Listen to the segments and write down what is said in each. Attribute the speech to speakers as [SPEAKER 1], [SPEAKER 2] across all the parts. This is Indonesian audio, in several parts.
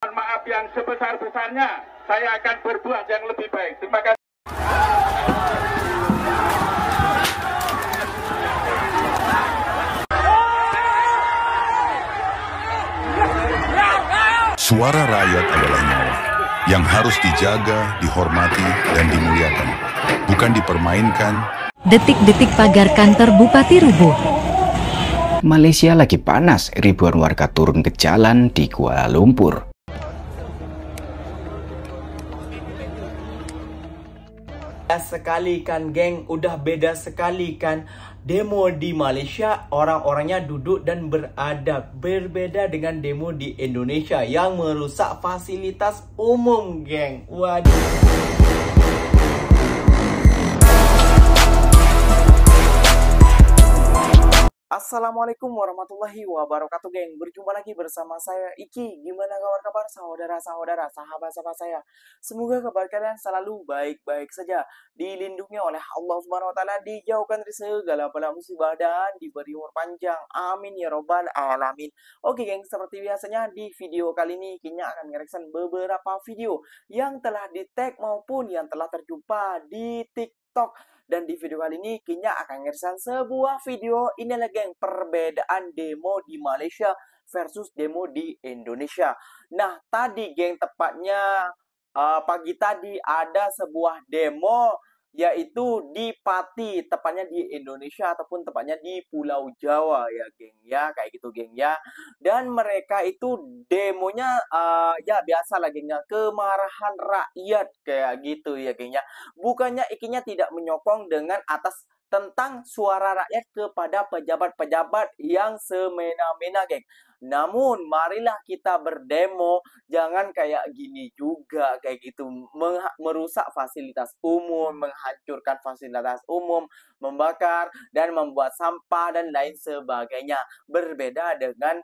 [SPEAKER 1] Mohon maaf yang sebesar-besarnya, saya akan berbuat yang lebih baik. Terima kasih.
[SPEAKER 2] Suara rakyat adalah nyawa yang harus dijaga, dihormati, dan dimuliakan, bukan dipermainkan.
[SPEAKER 3] Detik-detik pagar kantor Bupati rubuh.
[SPEAKER 4] Malaysia lagi panas, ribuan warga turun ke jalan di Kuala Lumpur.
[SPEAKER 5] Sekali kan geng, udah beda sekali kan. Demo di Malaysia orang-orangnya duduk dan beradab, berbeda dengan demo di Indonesia yang merusak fasilitas umum geng. Waduh. Assalamualaikum warahmatullahi wabarakatuh geng. Berjumpa lagi bersama saya Iki. Gimana kabar saudara-saudara, sahabat-sahabat saya? Semoga kabar kalian selalu baik-baik saja, dilindungi oleh Allah Subhanahu wa taala, dijauhkan dari segala bala musibah dan diberi umur panjang. Amin ya robbal alamin. Oke geng, seperti biasanya di video kali ini Kinya akan ngereaction beberapa video yang telah di-tag maupun yang telah terjumpa di TikTok. Dan di video kali ini Kinya akan ngereaction sebuah video, inilah geng, perbedaan demo di Malaysia versus demo di Indonesia. Nah tadi geng, tepatnya pagi tadi ada sebuah demo, yaitu di Pati, tepatnya di Indonesia ataupun tepatnya di Pulau Jawa ya geng ya, kayak gitu geng ya. Dan mereka itu demonya ya biasa lah geng ya, kemarahan rakyat kayak gitu ya geng ya. Bukannya Ikinya tidak menyokong dengan atas tentang suara rakyat kepada pejabat-pejabat yang semena-mena geng. Namun marilah kita berdemo, jangan kayak gini juga, kayak gitu merusak fasilitas umum, menghancurkan fasilitas umum, membakar dan membuat sampah dan lain sebagainya. Berbeda dengan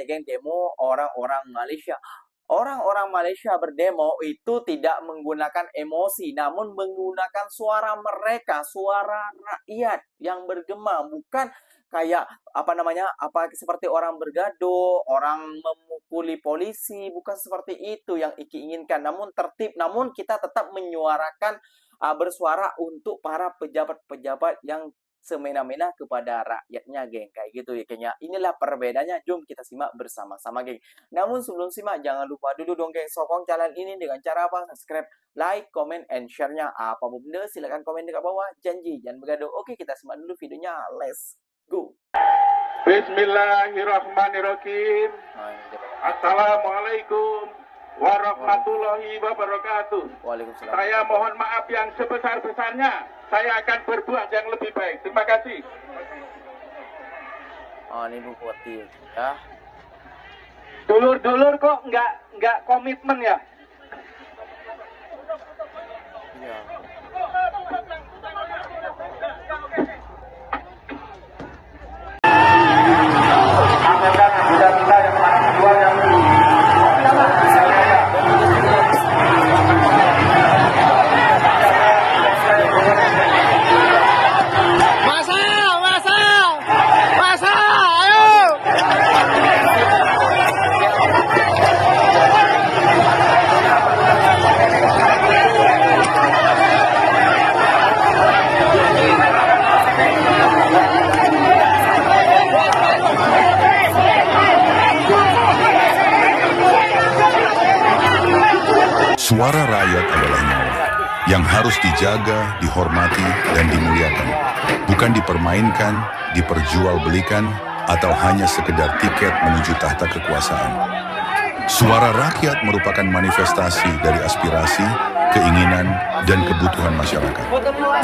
[SPEAKER 5] geng, demo orang-orang Malaysia. Orang-orang Malaysia berdemo itu tidak menggunakan emosi, namun menggunakan suara mereka, suara rakyat yang bergema, bukan kayak seperti orang bergaduh, orang memukuli polisi, bukan seperti itu yang Iki inginkan. Namun tertib, namun kita tetap menyuarakan, bersuara untuk para pejabat-pejabat yang semena-mena kepada rakyatnya geng, kayak gitu ya geng ya. Inilah perbedaannya, jom kita simak bersama-sama geng. Namun sebelum simak jangan lupa dulu dong geng, sokong channel ini dengan cara apa? Subscribe, like, comment, and share-nya. Apapun benda silahkan komen dekat bawah, janji jangan bergaduh. Oke, kita simak dulu videonya, let's go.
[SPEAKER 1] Bismillahirrahmanirrahim. Assalamualaikum warahmatullahi wabarakatuh.
[SPEAKER 5] Waalaikumsalam.
[SPEAKER 1] Saya mohon maaf yang sebesar-besarnya, saya akan berbuat yang lebih baik. Terima kasih.
[SPEAKER 5] Ini Bupati ya.
[SPEAKER 1] Dulur-dulur kok nggak komitmen ya?
[SPEAKER 5] Iya.
[SPEAKER 2] Suara rakyat adalah nyawa yang harus dijaga, dihormati, dan dimuliakan, bukan dipermainkan, diperjualbelikan, atau hanya sekedar tiket menuju tahta kekuasaan. Suara rakyat merupakan manifestasi dari aspirasi, keinginan, dan kebutuhan masyarakat,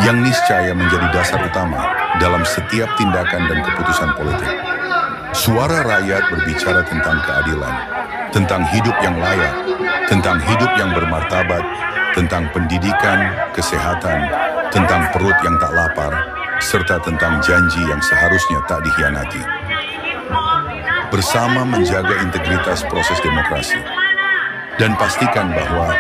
[SPEAKER 2] yang niscaya menjadi dasar utama dalam setiap tindakan dan keputusan politik. Suara rakyat berbicara tentang keadilan, tentang hidup yang layak, tentang hidup yang bermartabat, tentang pendidikan, kesehatan, tentang perut yang tak lapar, serta tentang janji yang seharusnya tak dikhianati. Bersama menjaga integritas proses demokrasi, dan pastikan bahwa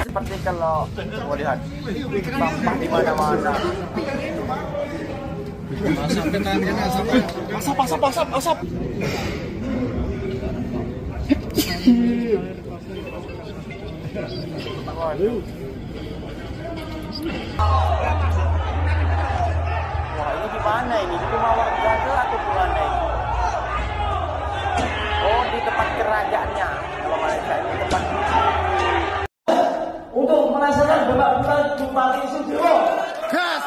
[SPEAKER 5] Seperti kalau mau lihat sampah di mana-mana. Asap. Wah, ini di mana ini? Di rumah warga atau di mana ini? Oh, di tempat kerajaannya. Kalau Malaysia ini tempat untuk melaksanakan babak final Bupati Sudiro. Gas.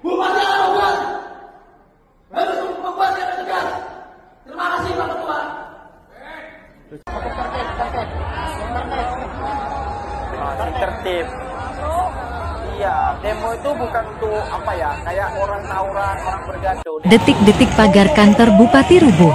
[SPEAKER 5] Bupati Labuan harus membuat yang tegas. Terima kasih Pak Ketua. Tertib. Iya, demo itu bukan untuk apa ya? Kayak orang tawuran, orang bergaduh.
[SPEAKER 3] Detik-detik pagar kantor Bupati rubuh.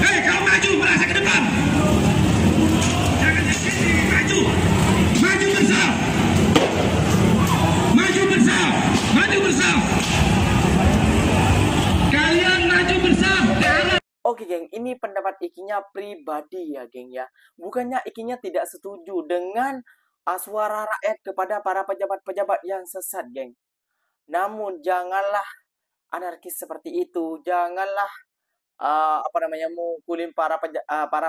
[SPEAKER 6] Hei, kau maju, merasa ke depan. Jangan di sini, maju. Maju bersama. Maju bersama. Maju bersama. Kalian maju bersama ke arah.
[SPEAKER 5] Oke geng, ini pendapat Ikinya pribadi ya geng ya. Bukannya Ikinya tidak setuju dengan suara rakyat kepada para pejabat-pejabat yang sesat geng. Namun janganlah anarkis seperti itu. Janganlah mukulin para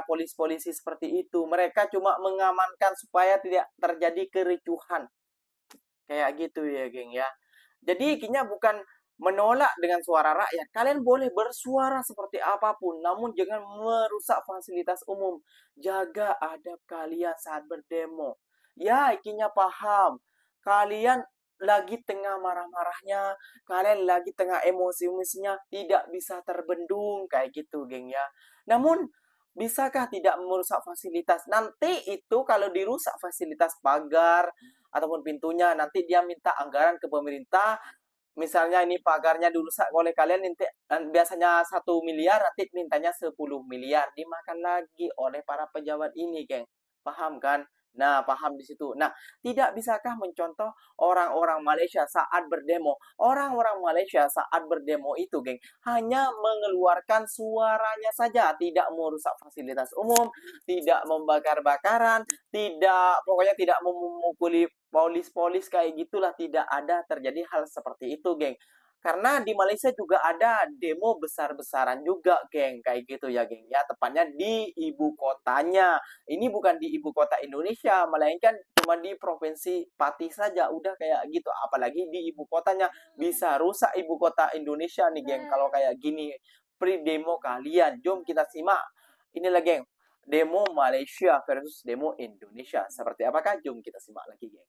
[SPEAKER 5] polisi seperti itu. Mereka cuma mengamankan supaya tidak terjadi kericuhan. Kayak gitu ya geng ya. Jadi Ikinya bukan menolak dengan suara rakyat. Kalian boleh bersuara seperti apapun, namun jangan merusak fasilitas umum. Jaga adab kalian saat berdemo. Ya, Ikinya paham. Kalian lagi tengah marah-marahnya, kalian lagi tengah emosi-emosinya, tidak bisa terbendung kayak gitu, geng ya. Namun, bisakah tidak merusak fasilitas? Nanti itu kalau dirusak fasilitas pagar ataupun pintunya, nanti dia minta anggaran ke pemerintah. Misalnya ini pagarnya dirusak oleh kalian, biasanya 1 miliar, nanti mintanya 10 miliar. Dimakan lagi oleh para pejabat ini, geng. Paham kan? Nah, paham di situ. Nah, tidak bisakah mencontoh orang-orang Malaysia saat berdemo? Orang-orang Malaysia saat berdemo itu, geng, hanya mengeluarkan suaranya saja, tidak merusak fasilitas umum, tidak membakar-bakaran, pokoknya tidak memukuli polis-polis kayak gitulah, tidak ada terjadi hal seperti itu, geng. Karena di Malaysia juga ada demo besar-besaran juga, geng. Kayak gitu ya, geng. Ya, tepatnya di ibu kotanya. Ini bukan di ibu kota Indonesia, melainkan cuma di provinsi Pati saja. Udah kayak gitu. Apalagi di ibu kotanya. Bisa rusak ibu kota Indonesia nih, geng. Kalau kayak gini, pre-demo kalian. Jom kita simak. Inilah, geng. Demo Malaysia versus demo Indonesia. Seperti apakah? Jom kita simak lagi, geng.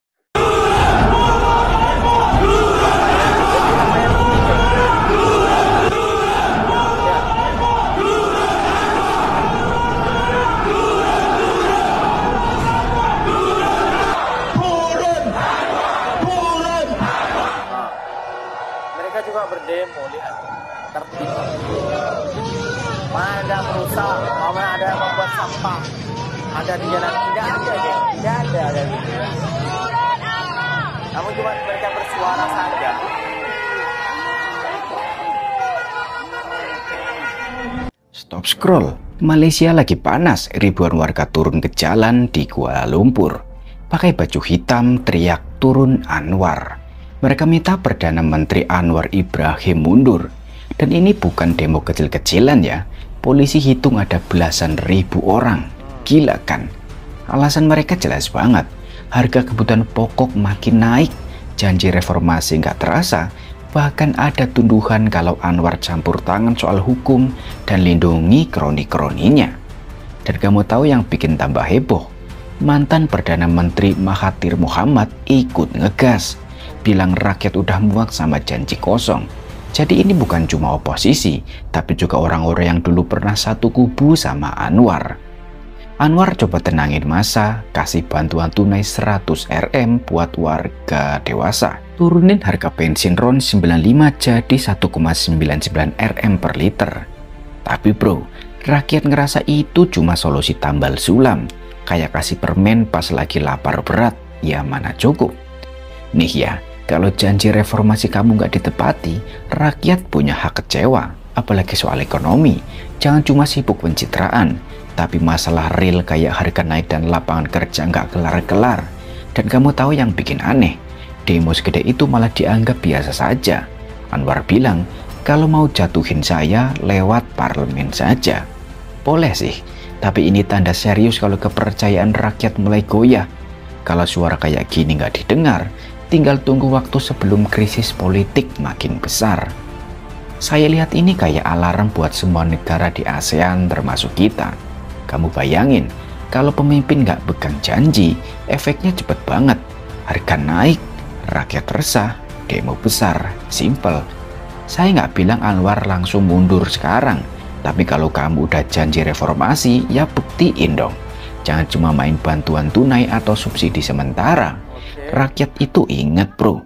[SPEAKER 5] Mereka juga berdemo, lihat. Tertib. Mana ada merusak, mana ada yang membuat sampah. Ada di jalan, tidak ada, geng. Tidak ada. Namun cuma mereka bersuara saja.
[SPEAKER 4] Stop scroll. Malaysia lagi panas. Ribuan warga turun ke jalan di Kuala Lumpur. Pakai baju hitam, teriak turun Anwar. Mereka minta Perdana Menteri Anwar Ibrahim mundur. Dan ini bukan demo kecil-kecilan ya. Polisi hitung ada belasan ribu orang. Gila kan? Alasan mereka jelas banget. harga kebutuhan pokok makin naik, janji reformasi nggak terasa, bahkan ada tuduhan kalau Anwar campur tangan soal hukum dan lindungi kroni-kroninya. Dan kamu tahu yang bikin tambah heboh? Mantan Perdana Menteri Mahathir Mohamad ikut ngegas, bilang rakyat udah muak sama janji kosong. Jadi ini bukan cuma oposisi, tapi juga orang-orang yang dulu pernah satu kubu sama Anwar. Anwar coba tenangin massa, kasih bantuan tunai 100 Rm buat warga dewasa. Turunin harga bensin RON 95 jadi 1,99 Rm per liter. Tapi bro, rakyat ngerasa itu cuma solusi tambal sulam. Kayak kasih permen pas lagi lapar berat, ya mana cukup. Nih ya, kalau janji reformasi kamu nggak ditepati, rakyat punya hak kecewa, apalagi soal ekonomi. Jangan cuma sibuk pencitraan, tapi masalah real kayak harga naik dan lapangan kerja nggak kelar-kelar. Dan kamu tahu yang bikin aneh, demo segede itu malah dianggap biasa saja. Anwar bilang, kalau mau jatuhin saya lewat parlemen saja. Boleh sih, tapi ini tanda serius kalau kepercayaan rakyat mulai goyah. Kalau suara kayak gini nggak didengar, tinggal tunggu waktu sebelum krisis politik makin besar. Saya lihat ini kayak alarm buat semua negara di ASEAN termasuk kita. Kamu bayangin, kalau pemimpin nggak pegang janji, efeknya cepet banget. Harga naik, rakyat resah, demo besar, simple. Saya nggak bilang Anwar langsung mundur sekarang, tapi kalau kamu udah janji reformasi, ya buktiin dong. Jangan cuma main bantuan tunai atau subsidi sementara. Rakyat itu ingat bro.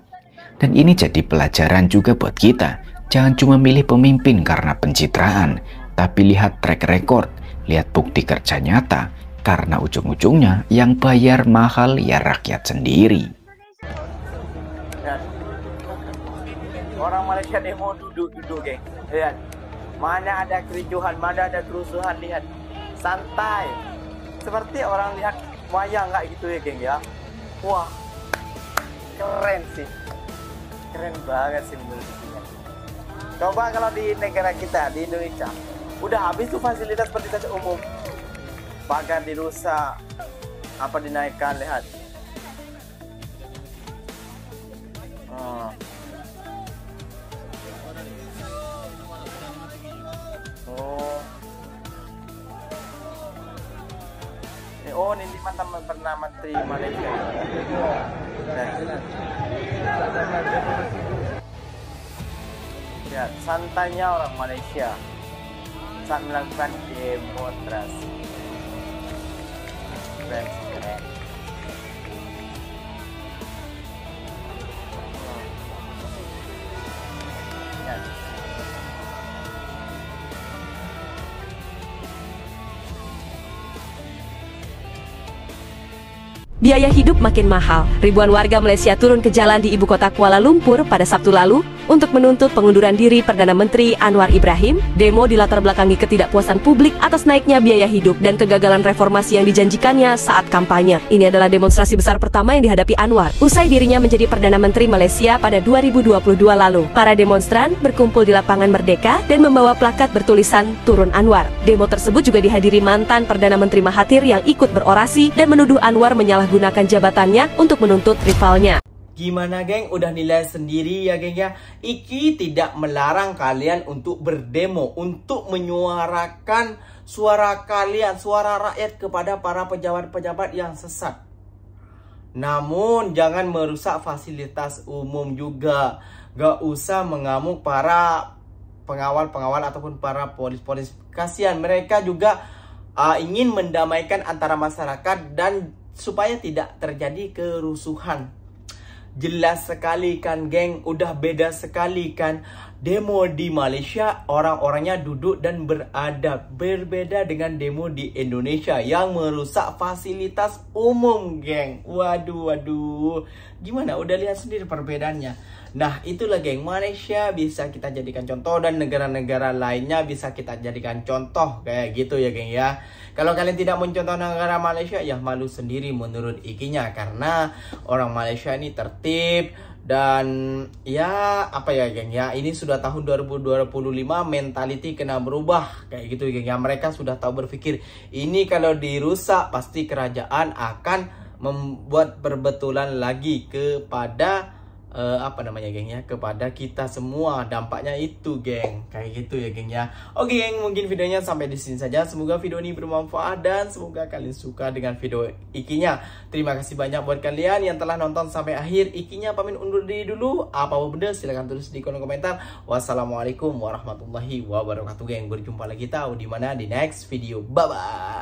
[SPEAKER 4] Dan ini jadi pelajaran juga buat kita. Jangan cuma milih pemimpin karena pencitraan, tapi lihat track record, lihat bukti kerja nyata, karena ujung-ujungnya yang bayar mahal ya rakyat sendiri.
[SPEAKER 5] Orang Malaysia demo duduk-duduk, geng. Lihat, mana ada kericuhan, mana ada kerusuhan, lihat. Santai. Seperti orang lihat wayang nggak gitu ya, geng ya. Wah, keren sih. Keren banget sih menurut saya. Coba kalau di negara kita, di Indonesia, udah habis tuh fasilitas umum. Pagar dirusak, apa dinaikkan, lihat. Oh, ini mantan Perdana Menteri Malaysia. Ya, santainya orang Malaysia saat melakukan demonstrasi. Keren. Ya.
[SPEAKER 7] Biaya hidup makin mahal. Ribuan warga Malaysia turun ke jalan di ibu kota Kuala Lumpur pada Sabtu lalu untuk menuntut pengunduran diri Perdana Menteri Anwar Ibrahim. Demo dilatar belakangi ketidakpuasan publik atas naiknya biaya hidup dan kegagalan reformasi yang dijanjikannya saat kampanye. Ini adalah demonstrasi besar pertama yang dihadapi Anwar usai dirinya menjadi Perdana Menteri Malaysia pada 2022 lalu. Para demonstran berkumpul di lapangan Merdeka dan membawa plakat bertulisan "Turun Anwar". Demo tersebut juga dihadiri mantan Perdana Menteri Mahathir yang ikut berorasi dan menuduh Anwar menyalahgunakan jabatannya untuk menuntut rivalnya.
[SPEAKER 5] Gimana geng, udah nilai sendiri ya geng ya. Iki tidak melarang kalian untuk berdemo, untuk menyuarakan suara kalian, suara rakyat kepada para pejabat-pejabat yang sesat. Namun jangan merusak fasilitas umum juga. Gak usah mengamuk para pengawal-pengawal ataupun para polis-polis. Kasihan, mereka juga ingin mendamaikan antara masyarakat dan supaya tidak terjadi kerusuhan. Jelas sekali kan geng, udah beda sekali kan. Demo di Malaysia orang-orangnya duduk dan beradab, berbeda dengan demo di Indonesia yang merusak fasilitas umum geng. Waduh, gimana, udah lihat sendiri perbedaannya. Nah itulah geng, Malaysia bisa kita jadikan contoh dan negara-negara lainnya bisa kita jadikan contoh kayak gitu ya geng ya. Kalau kalian tidak mencontoh negara Malaysia, ya malu sendiri menurut ikinya. Karena orang Malaysia ini tertib dan ya apa ya geng ya, ini sudah tahun 2025, mentality kena berubah kayak gitu geng ya. Mereka sudah tahu berpikir ini kalau dirusak pasti kerajaan akan
[SPEAKER 8] membuat berbetulan lagi kepada geng ya, kepada kita semua. Dampaknya itu geng, kayak gitu ya geng ya. Oke geng, mungkin videonya sampai di sini saja. Semoga video ini bermanfaat dan semoga kalian suka dengan video Ikinya. Terima kasih banyak buat kalian yang telah nonton sampai akhir. Ikinya pamit undur diri dulu. Apa benda silahkan tulis di kolom komentar. Wassalamualaikum warahmatullahi wabarakatuh geng. Berjumpa lagi tahu di mana di next video. Bye bye.